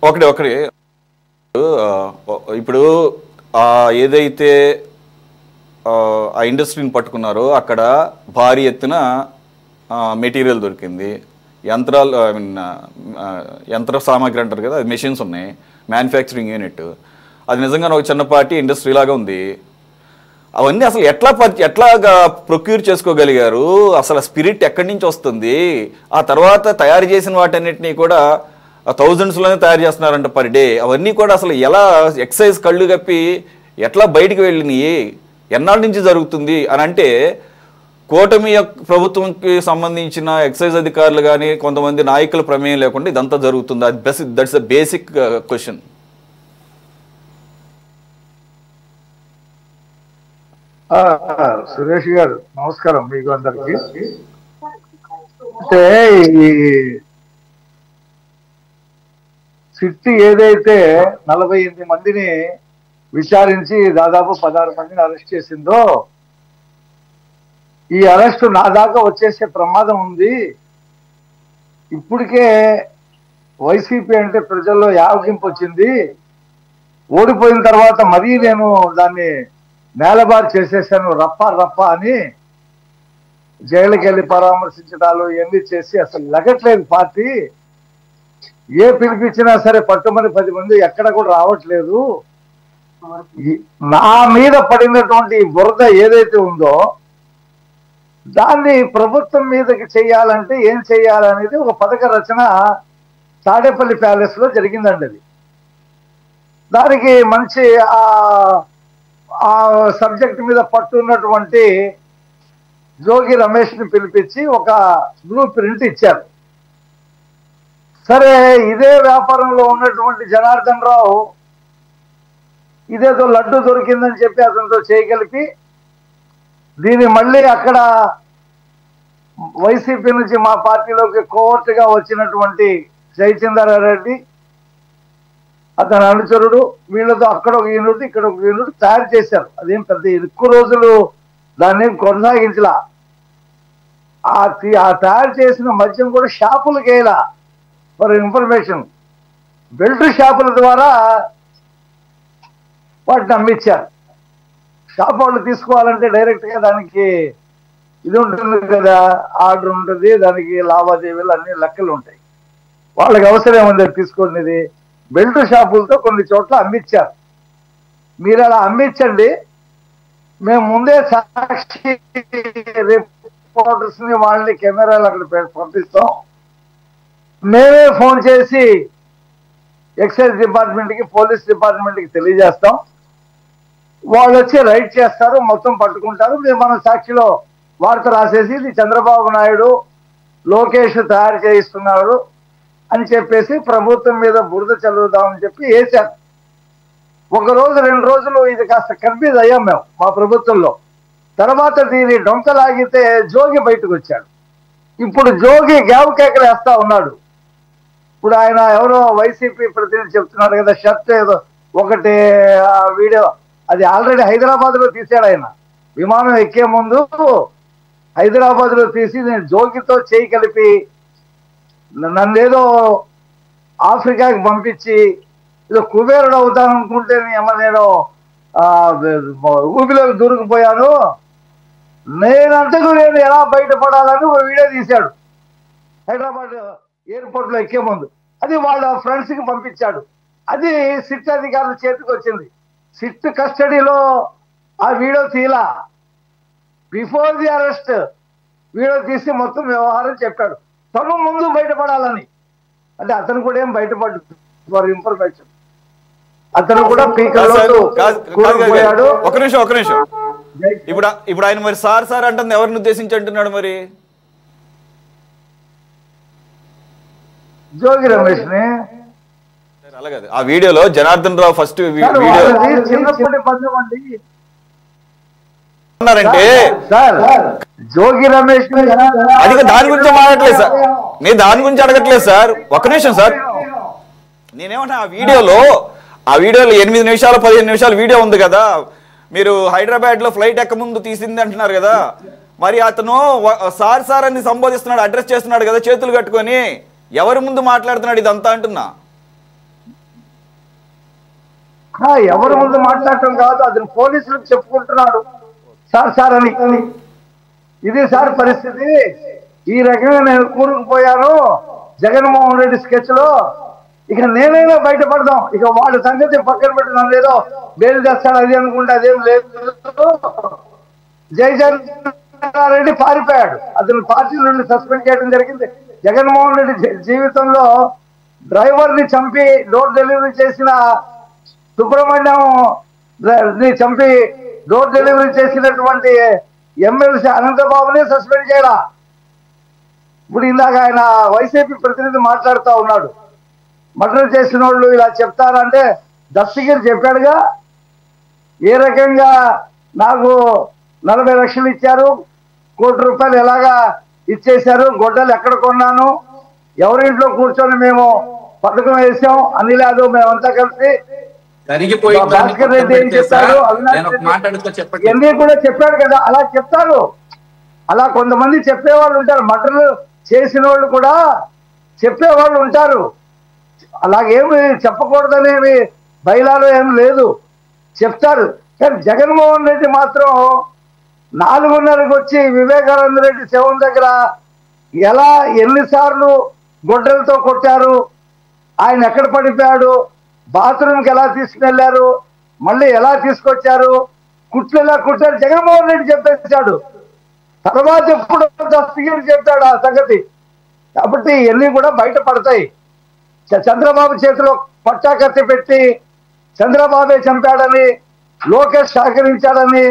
ఒకటి ఒకటి ఇప్పుడు ఏదైతే ఆ ఇండస్ట్రీని పట్టుకున్నారో అక్కడ భారీ ఎత్తున మెటీరియల్ దొరికింది, యంత్రాలు యంత్ర సామాగ్రి అంటారు కదా, అది మెషిన్స్ ఉన్నాయి, మ్యానుఫ్యాక్చరింగ్ యూనిట్. అది నిజంగా ఒక చిన్నపాటి ఇండస్ట్రీ లాగా ఉంది. అవన్నీ అసలు ఎట్లాగా ప్రొక్యూర్ చేసుకోగలిగారు? అసలు స్పిరిట్ ఎక్కడి నుంచి వస్తుంది? ఆ తర్వాత తయారు చేసిన వాటన్నిటినీ కూడా థౌజండ్స్లోనే తయారు చేస్తున్నారంట పర్ డే. అవన్నీ కూడా అసలు ఎలా ఎక్సైజ్ కళ్ళు కప్పి ఎట్లా బయటికి వెళ్ళినాయి, ఎన్నాళ్ళ నుంచి జరుగుతుంది అని అంటే కూటమి ప్రభుత్వంకి సంబంధించిన ఎక్సైజ్ అధికారులు కానీ కొంతమంది నాయకుల ప్రమేయం లేకుండా ఇదంతా జరుగుతుంది. అది that's the basic question. Suresh గారు నమస్కారం మీకు అందరికి. అంటే ఈ సిట్ ఏదైతే 48 మందిని విచారించి దాదాపు 16 మందిని అరెస్ట్ చేసిందో, ఈ అరెస్టు నా దాకా వచ్చేసే ప్రమాదం ఉంది. ఇప్పటికే వైసీపీ అంటే ప్రజల్లో యావగింపు వచ్చింది. ఓడిపోయిన తర్వాత మరీ నేను దాన్ని నేలబారు చేసేసాను రప్ప రప్ప అని జైలుకి వెళ్ళి పరామర్శించడాలు ఇవన్నీ చేసి అసలు లగట్లేదు పార్టీ. ఏ పిలిపించినా సరే పట్టుమని 10 మంది ఎక్కడ కూడా రావట్లేదు. నా మీద పడినటువంటి బురద ఏదైతే ఉందో దాన్ని ప్రభుత్వం మీదకి చేయాలంటే ఏం చేయాలనేది ఒక పథక రచన తాడేపల్లి ప్యాలెస్ లో జరిగిందండి. అది దానికి మంచి ఆ సబ్జెక్ట్ మీద పట్టున్నటువంటి జోగి రమేష్ ని పిలిపించి ఒక బ్లూ ప్రింట్ ఇచ్చారు. సరే, ఇదే వ్యాపారంలో ఉన్నటువంటి జనార్దన్ రావు ఇదేదో లడ్డు దొరికిందని చెప్పి అతనితో చేయగలిపి దీన్ని మళ్ళీ అక్కడ వైసీపీ నుంచి మా పార్టీలోకి కోవర్ట్గా వచ్చినటువంటి జయచంద్రారెడ్డి అతని అనుచరుడు వీళ్ళతో అక్కడ ఒక యూనిట్ ఇక్కడ ఒక యూనిట్ తయారు చేశారు. అదేం పెద్ద ఎక్కువ రోజులు దాన్ని కొనసాగించలా. ఆ తయారు చేసిన మద్యం కూడా షాపులకు వేయాల. ఫర్ ఇన్ఫర్మేషన్, బెల్ట్ షాపుల ద్వారా వాటిని అమ్మించారు. షాప్ వాళ్ళు తీసుకోవాలంటే డైరెక్ట్గా దానికి ఇది ఉంటుంది కదా, ఆర్డర్ ఉంటుంది, దానికి లావాదేవీలు అన్ని లెక్కలు ఉంటాయి. వాళ్ళకి అవసరం ఉంది తీసుకునేది. బెల్ట్ షాపులతో కొన్ని చోట్ల అమ్మించారు. మీరు అలా అమ్మించండి, మేము ముందే సాక్షి రిపోర్టర్స్ని వాళ్ళని కెమెరాలు అక్కడ పంపిస్తాం, మేమే ఫోన్ చేసి ఎక్సైజ్ డిపార్ట్మెంట్కి పోలీస్ డిపార్ట్మెంట్కి తెలియజేస్తాం, వాళ్ళు వచ్చి రైడ్ చేస్తారు, మొత్తం పట్టుకుంటారు. మనం సాక్షిలో వార్త రాసేసి ఇది చంద్రబాబు నాయుడు లోకేష్ తయారు చేయిస్తున్నాడు అని చెప్పేసి ప్రభుత్వం మీద బురద చల్లుదామని చెప్పి వేశారు. 1 రోజు 2 రోజులు ఇది కాస్త కన్ఫ్యూజ్ అయ్యాం మేము మా ప్రభుత్వంలో. తర్వాత దీని డొంకలాగితే జోగి బయటకు వచ్చాడు. ఇప్పుడు జోగి గ్యావ్ కేకలు వేస్తా ఉన్నాడు. ఇప్పుడు ఆయన ఎవరో వైసీపీ ప్రతినిధి చెప్తున్నాడు కదా, షర్ట్ ఏదో ఒకటి వీడియో, అది ఆల్రెడీ హైదరాబాద్లో తీశాడు. ఆయన విమానం ఎక్కే ముందు హైదరాబాద్లో తీసి నేను జోగితో చేయి కలిపి నన్నేదో ఆఫ్రికాకి పంపించి ఏదో కుబేరుడు అవుతాను అనుకుంటే నేను ఊపిలోకి దూరుకుపోయాను, నేనంతకు నేను ఎలా బయటపడాలని ఒక వీడియో తీశాడు హైదరాబాద్ ఎయిర్పోర్ట్లో ఎక్కే ముందు. అది వాళ్ళ ఫ్రెండ్స్కి పంపించాడు. అది సిట్ అధికారుల చేతికి వచ్చింది. సిట్ కస్టడీలో ఆ వీడియో తీలా. బిఫోర్ ది అరెస్ట్ వీడియో తీసి మొత్తం వ్యవహారం చెప్పాడు. తను ముందు బయటపడాలని. అంటే అతను కూడా ఏం బయటపడ్డు ఫర్ ఇన్ఫర్మేషన్. అతను కూడా పోయాడు. ఒక నిమిషం. ఇప్పుడు ఆయన మరి సార్ అంటుంది ఎవరిని ఉద్దేశించి అంటున్నాడు? మరి జోగి రమేష్ ని. అలాగే ఆ వీడియోలో జనార్దన్ రావు ఫస్ట్ చిన్నప్పటి బంధం అండి అన్నారంటే జోగి రమేష్ అది దాని గురించి మాట్లాడలేదు సార్, నేను దాని గురించి అడగట్లేదు సార్. ఒక్క నిమిషం సార్, నేనేమంటా ఆ వీడియోలో 8 నిమిషాలు 15 నిమిషాలు వీడియో ఉంది కదా, మీరు హైదరాబాద్ లో ఫ్లైట్ ఎక్క ముందు తీసింది అంటున్నారు కదా, మరి అతను సార్ అని సంబోధిస్తున్నాడు, అడ్రస్ చేస్తున్నాడు కదా చేతులు కట్టుకొని. ఎవరి ముందు మాట్లాడుతున్నాడు ఇదంతా అంటున్నా? ఎవరి ముందు మాట్లాడటం కాదు, అతను పోలీసులకు చెప్పుకుంటున్నాడు సార్ అని. ఇది సార్ పరిస్థితి. ఈ రకంగా నేను కూరుకుపోయాను జగన్మోహన్ రెడ్డి స్కెచ్ లో. ఇక నేనైనా బయటపడదాం, ఇక వాళ్ళ సంగతి పక్కన పెట్టి నన్ను ఏదో బెయిల్ చేస్తాడు అది అనుకుంటే అదేం లేదు. జయచంద్రారెడ్డి పారిపోయాడు, అతను పార్టీ నుండి సస్పెండ్ చేయడం జరిగింది. జగన్మోహన్ రెడ్డి జీవితంలో డ్రైవర్ని చంపి డోర్ డెలివరీ చేసిన సుబ్రహ్మణ్యం చంపి డోర్ డెలివరీ చేసినటువంటి ఎమ్మెల్సీ అనంతబాబుని సస్పెండ్ చేయాల. ఇప్పుడు ఇందాక ఆయన వైసీపీ ప్రతినిధి మాట్లాడుతూ ఉన్నాడు, మర్డర్ చేసిన వాళ్ళు ఇలా చెప్తారంటే దస్తగిరి చెప్పాడుగా ఏ రకంగా నాకు 40 లక్షలు ఇచ్చారు, ₹1 కోటి ఎలాగా ఇచ్చేశారు, గొడ్డలు ఎక్కడ కొన్నాను, ఎవరింట్లో కూర్చొని మేము పథకం వేసాం అని లేదు, మేమంతా కలిసి భాస్కర్ రెడ్డి ఏం చెప్పాడు, ఇవన్నీ కూడా చెప్పాడు కదా. అలా చెప్తారు, అలా కొంతమంది చెప్పేవాళ్ళు ఉంటారు, మర్డర్లు చేసిన వాళ్ళు కూడా చెప్పేవాళ్ళు ఉంటారు. అలాగేమి చెప్పకూడదనేవి బయలాలో ఏం లేదు, చెప్తారు. కానీ జగన్మోహన్ రెడ్డి మాత్రం 4:30కి వచ్చి వివేకానంద రెడ్డి శవం దగ్గర ఎలా ఎన్నిసార్లు గొడ్డలతో కొట్టారు, ఆయన ఎక్కడ పడిపోయాడు, బాత్రూమ్కి ఎలా తీసుకెళ్లారు, మళ్ళీ ఎలా తీసుకొచ్చారు, కుట్లు ఎలా కుట్టారు జగన్మోహన్ రెడ్డి చెప్పేశాడు. తర్వాత ఎప్పుడు దస్తగిరి చెప్తాడు ఆ సంగతి. కాబట్టి ఇవన్నీ కూడా బయటపడతాయి. చంద్రబాబు చేతిలో పట్టా కత్తి పెట్టి చంద్రబాబే చంపాడని, లోకేష్ సహకరించాడని,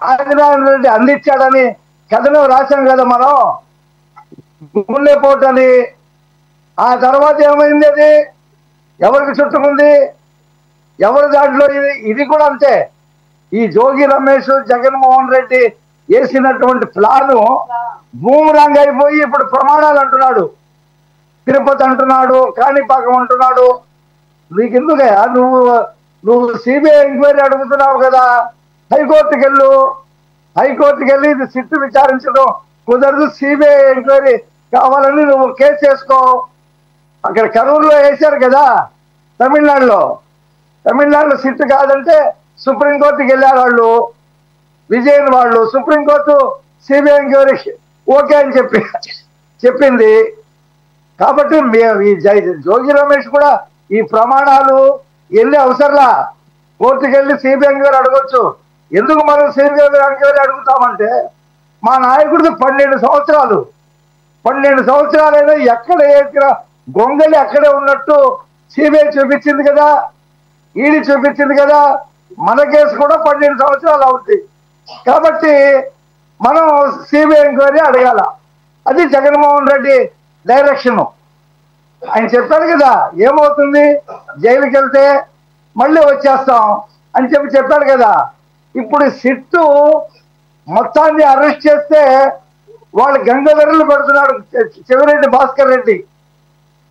ఆదినారాయణ రెడ్డి అందించాడని కథనం రాశాం కదా మనం, గుండెపోటని. ఆ తర్వాత ఏమైంది, అది ఎవరికి చుట్టుకుంది, ఎవరి దాంట్లో ఇది కూడా అంతే. ఈ జోగి రమేష్ జగన్మోహన్ రెడ్డి వేసినటువంటి ప్లాను బూమరాంగ్ అయిపోయి ఇప్పుడు ప్రమాణాలు అంటున్నాడు, తిరుపతి అంటున్నాడు, కాణిపాకం అంటున్నాడు. నీకెందుకే నువ్వు సిబిఐ ఎంక్వైరీ అడుగుతున్నావు కదా, హైకోర్టుకి వెళ్ళి ఇది సిట్టు విచారించడం కుదరదు, సిబిఐ ఎంక్వైరీ కావాలని నువ్వు కేసు చేసుకో. అక్కడ కరూరులో వేశారు కదా, తమిళనాడులో సిట్టు కాదంటే సుప్రీంకోర్టుకి వెళ్ళారు వాళ్ళు, విజయన్ వాళ్ళు. సుప్రీంకోర్టు సిబిఐ ఎంక్వైరీ ఓకే అని చెప్పింది. కాబట్టి ఈ జోగి రమేష్ కూడా ఈ ప్రమాణాలు వెళ్ళి అవసరంలా, కోర్టుకి వెళ్ళి సిబిఐ ఎంక్వైరీ అడగొచ్చు. ఎందుకు మనం సిబిఐ ఎంక్వైరీ అడుగుతామంటే, మా నాయకుడికి 12 సంవత్సరాలైనా ఎక్కడ గొంగలి అక్కడే ఉన్నట్టు సిబిఐ చూపించింది కదా, ఈడీ చూపించింది కదా, మన కేసు కూడా 12 సంవత్సరాలు అవుతుంది. కాబట్టి మనం సిబిఐ ఎంక్వైరీ అడగాల. అది జగన్మోహన్ రెడ్డి డైరెక్షన్. ఆయన చెప్పాడు కదా, ఏమవుతుంది జైలుకి వెళ్తే మళ్ళీ వచ్చేస్తాం అని చెప్పాడు కదా. ఇప్పుడు సిట్టు మొత్తాన్ని అరెస్ట్ చేస్తే వాళ్ళు గంగధరలు పెడుతున్నాడు చెవిరెడ్డి భాస్కర్ రెడ్డి.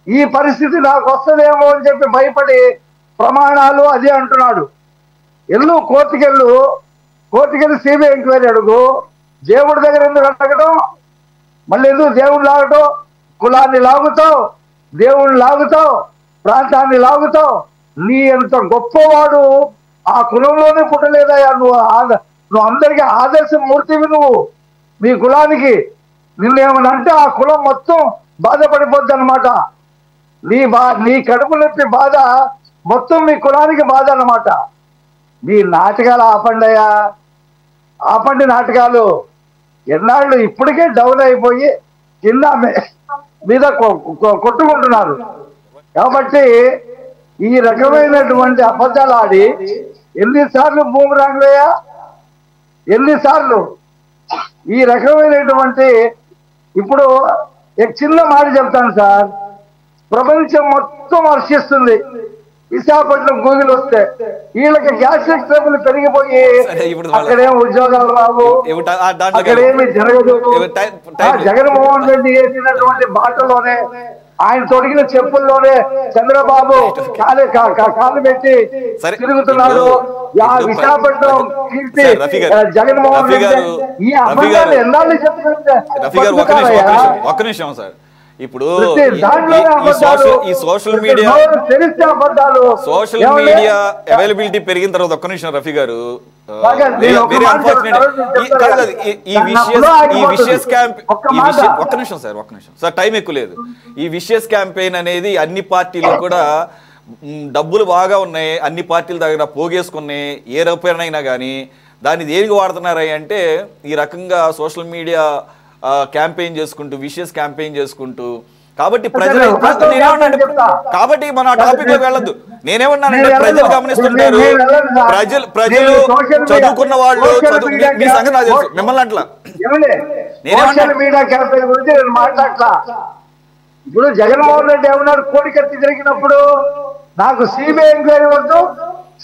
ఈ పరిస్థితి నాకు వస్తుందేమో అని చెప్పి భయపడి ప్రమాణాలు అదే అంటున్నాడు. కోర్టుకెళ్ళి సిబిఐ ఎంక్వైరీ అడుగు. దేవుడి దగ్గర ఎందుకు అడగడం, మళ్ళీ ఎందుకు దేవుడు లాగటం, కులాన్ని లాగుతావు, దేవుణ్ణి లాగుతావు, ప్రాంతాన్ని లాగుతావు. నీ ఎంత గొప్పవాడు ఆ కులంలోనే పుట్టలేదయ్యా, నువ్వు అందరికీ ఆదర్శమూర్తివి. నువ్వు మీ కులానికి నిన్నేమనంటే ఆ కులం మొత్తం బాధపడిపోద్ది అనమాట. నీ కడుపు నొప్పి బాధ మొత్తం మీ కులానికి బాధ అన్నమాట. మీ నాటకాలు ఆపండి నాటకాలు. ఎన్నాళ్ళు ఇప్పటికే డౌన్ అయిపోయి కింద మీద కొట్టుకుంటున్నారు. కాబట్టి ఈ రకమైనటువంటి అబద్ధాలు ఆడి ఎన్నిసార్లు బూమరాంగ్ వేయా, ఎన్నిసార్లు ఈ రకమైనటువంటి. ఇప్పుడు చిన్న మాట చెప్తాను సార్, ప్రపంచం మొత్తం హర్షిస్తుంది విశాఖపట్నం గూగుల్ వస్తే. వీళ్ళకి గ్యాస్ట్రిక్ ట్రబుల్ పెరిగిపోయి అక్కడేం ఉద్యోగాలు రావు, అక్కడేమి జరగదు. జగన్మోహన్ రెడ్డి వేసినటువంటి బాటలోనే, ఆయన తొడిగిన చెప్పుల్లోనే చంద్రబాబు కాలు పెట్టి తిరుగుతున్నాడు. విశాఖపట్నం కీర్తి జగన్మోహన్ రెడ్డి. ఈ అబద్ధాలు ఎన్నాళ్ళు చెప్తుంటే ఒక్క నిమిషం సార్, ఇప్పుడు దాంట్లోనే అబద్ధాలు. ఈ సోషల్ మీడియా తెలిస్తే అబద్ధాలు. సోషల్ మీడియా అవైలబిలిటీ పెరిగిన తర్వాత ఒక్క నిమిషం రఫీ గారు వెరీ అన్ఫార్చునేట్ ఈ విషయస్ క్యాంప్ ఒక్క నిమిషం సార్ టైం ఎక్కువ లేదు. ఈ విషయస్ క్యాంపెయిన్ అనేది అన్ని పార్టీలు కూడా డబ్బులు బాగా ఉన్నాయి, అన్ని పార్టీల దగ్గర పోగేసుకున్నాయి, ఏ రూపాయనైనా కానీ దాన్ని దేనికి వాడుతున్నారా అంటే ఈ రకంగా సోషల్ మీడియా క్యాంపెయిన్ చేసుకుంటూ విషయస్ క్యాంపెయిన్ చేసుకుంటూ. కాబట్టి ప్రజలు కాబట్టి మన టాపిక్ లోకి వెళ్ళొద్దు. నేనేమన్నానంటే ప్రజలు గమనిస్తుంటారు, ప్రజలు చదువుకున్న వాళ్ళు మీ సంగతి నాకు తెలుసు, మిమ్మల్ని అట్లా మీడియా క్యాంపెయిన్ గురించి నేను మాట్లాడతా. ఇప్పుడు జగన్మోహన్ రెడ్డి ఏమన్నాడు, కోడికత్తి జరిగినప్పుడు నాకు సిబిఐ ఎంక్వైరీ వద్దు,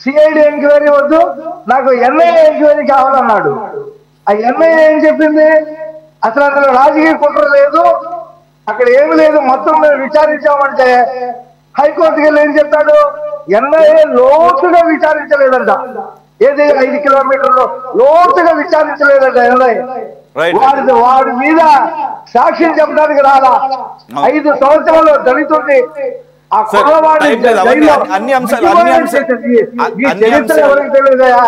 సిఐడి ఎంక్వైరీ వద్దు, నాకు ఎన్ఐఏ ఎంక్వైరీ కావాలన్నాడు. ఆ ఎన్ఐఏ ఏం చెప్పింది, అసలు అందులో రాజకీయ కుట్ర లేదు, అక్కడ ఏమి లేదు, మొత్తం మేము విచారించామంటే హైకోర్టుకి వెళ్ళి ఏం చెప్పాడు, ఎన్ఐఏ లోతుగా విచారించలేదంట. ఏది 5 కిలోమీటర్లు లోతుగా విచారించలేదంట ఎన్ఐఏ. వాడి మీద సాక్ష్యం చెప్పడానికి రాలా. 5 సంవత్సరాలు దళితుడిని ఆ కుర్రవాడిని అన్ని అంశాలు చరిత్ర ఎవరికి తెలియదయా.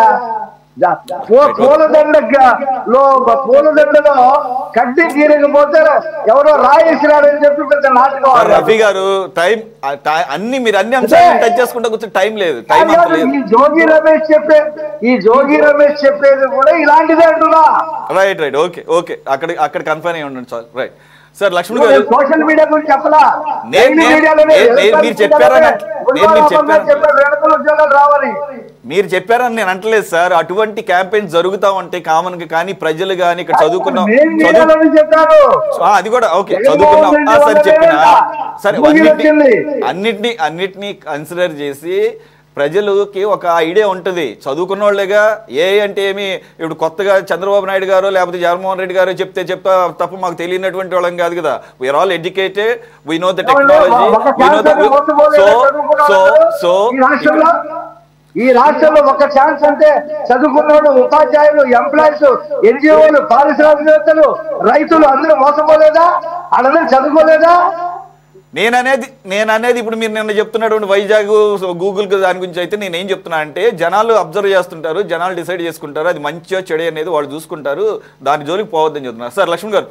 పూలదండలో కడ్డీ గీరకపోతే ఎవరో రాయేసినాడని చెప్పి పెద్ద నాటకం. రఫీ గారు టైం మీరు అన్ని అంశాలు టచ్ చేసుకుంటా కూర్చొని టైం లేదు. ఈ జోగి రమేష్ చెప్పేది కూడా ఇలాంటిదే అంటున్నా. రైట్ ఓకే అక్కడ కన్ఫర్మ్ అయ్యి ఉండండి సార్. రైట్ సార్ లక్ష్మణ్ గారు సోషల్ మీడియా గురించి చెప్పలా, మీరు చెప్పారని నేను అంటలేదు సార్. అటువంటి క్యాంపెయిన్ జరుగుతా ఉంటే కామన్ గా కానీ ప్రజలు కానీ ఇక్కడ చదువుకున్నాం అది కూడా ఓకే చదువుకున్నాం సరే చెప్పిన సరే అన్నిటినీ కన్సిడర్ చేసి ప్రజలకి ఒక ఐడియా ఉంటుంది. చదువుకున్న వాళ్ళేగా ఏ అంటే ఏమి ఇప్పుడు కొత్తగా చంద్రబాబు నాయుడు గారు లేకపోతే జగన్మోహన్ రెడ్డి గారు చెప్తా తప్ప మాకు తెలియనటువంటి వాళ్ళం కాదు కదా. We are all educated, we know the technology, so ఈ రాష్ట్రంలో ఒక ఛాన్స్ అంటే చదువుకున్నవాడు, ఉపాధ్యాయులు, ఎంప్లాయీస్, ఎన్జిఓలు, పారిశ్రామికవేత్తలు, రైతులు అందరూ మోసపోలేదా? వాళ్ళందరూ చదువుకోలేదా? నేననేది ఇప్పుడు మీరు నిన్న చెప్తున్నటువంటి వైజాగ్ గూగుల్ దాని గురించి అయితే నేను ఏం చెప్తున్నా అంటే జనాలు అబ్జర్వ్ చేస్తుంటారు, జనాలు డిసైడ్ చేసుకుంటారు, అది మంచిగా చెడు అనేది వాళ్ళు చూసుకుంటారు, దాని జోలికి పోవద్దని చెప్తున్నారు. సార్ లక్ష్మణ్ గారు